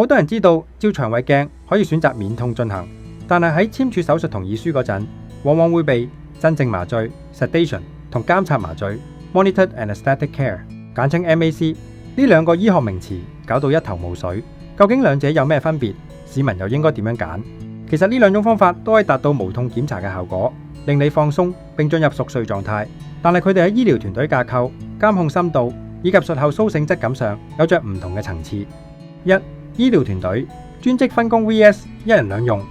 好多人知道照腸胃鏡可以選擇免痛進行，但係喺簽署手術同意書嗰陣，往往會被鎮靜麻醉 sedation 同監察麻醉 monitored anesthetic care 簡稱 MAC 呢兩個醫學名詞搞到一頭霧水。究竟兩者有咩分別？市民又應該點樣揀？其實呢兩種方法都可以達到無痛檢查嘅效果，令你放鬆並進入熟睡狀態。但係佢哋喺醫療團隊架構、監控深度以及術後甦醒質感上有着唔同嘅層次。一、醫療團隊專職分工 vs 一人兩用。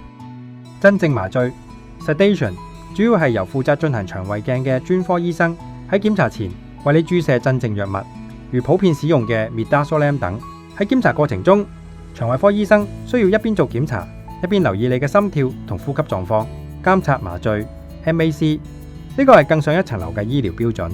鎮靜麻醉 sedation 主要係由負責進行腸胃鏡嘅專科醫生喺檢查前為你注射鎮靜藥物，如普遍使用嘅 midazolam 等。喺檢查過程中，腸胃科醫生需要一邊做檢查，一邊留意你嘅心跳同呼吸狀況。監察麻醉 MAC 呢個係更上一層樓嘅醫療標準。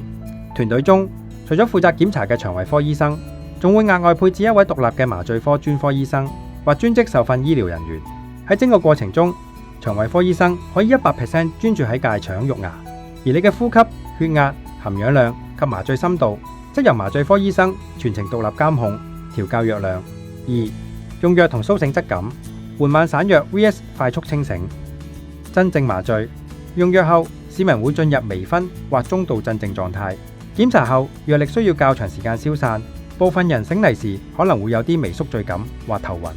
團隊中除咗負責檢查嘅腸胃科醫生，仲會額外配置一位獨立嘅麻醉科專科醫生或專職受訓醫療人員。喺整個過程中，腸胃科醫生可以100% 專注喺戒腸肉牙，而你嘅呼吸、血壓、含氧量及麻醉深度則由麻醉科醫生全程獨立監控、調校藥量。2、用藥同甦醒質感，緩慢散藥 vs 快速清醒。鎮靜麻醉用藥後，市民會進入微醺或中度鎮靜狀態。檢查後，藥力需要較長時間消散，部分人醒嚟時可能會有啲微宿醉感或頭暈，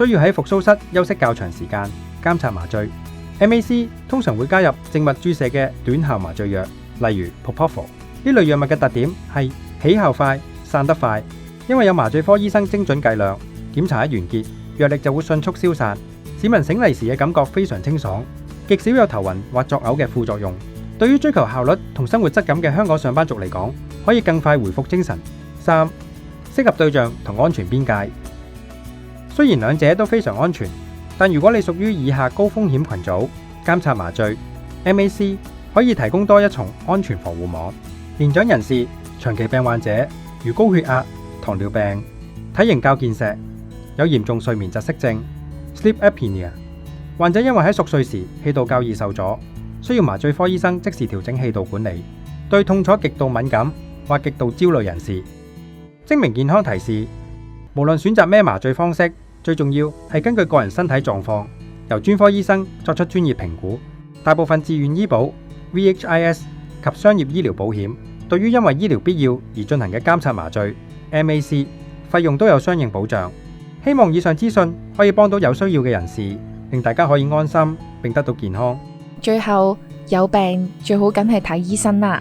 需要喺復甦室休息較長時間。監察麻醉 MAC 通常會加入靜脈注射嘅短效麻醉藥，例如 propofol。呢類藥物嘅特點係起效快、散得快，因為有麻醉科醫生精準計量，檢查一完結，藥力就會迅速消散。市民醒嚟時嘅感覺非常清爽，極少有頭暈或作嘔嘅副作用。對於追求效率同生活質感嘅香港上班族嚟講，可以更快回復精神。3、適合對象同安全邊界。雖然兩者都非常安全，但如果你屬於以下高風險群組，監察麻醉 MAC 可以提供多一重安全防護網。年長人士、長期病患者如高血壓、糖尿病、體型較健碩、有嚴重睡眠窒息症 sleep apnea， 患者因為喺熟睡時氣道較易受阻，需要麻醉科醫生即時調整氣道管理。對痛楚極度敏感或極度焦慮人士，精明健康提示：無論選擇咩麻醉方式，最重要係根據個人身體狀況，由專科醫生作出專業評估。大部分自願醫保、VHIS 及商業醫療保險，對於因為醫療必要而進行嘅監察麻醉 MAC 費用都有相應保障。希望以上資訊可以幫到有需要嘅人士，令大家可以安心並得到健康。最後，有病最好梗係睇醫生啦。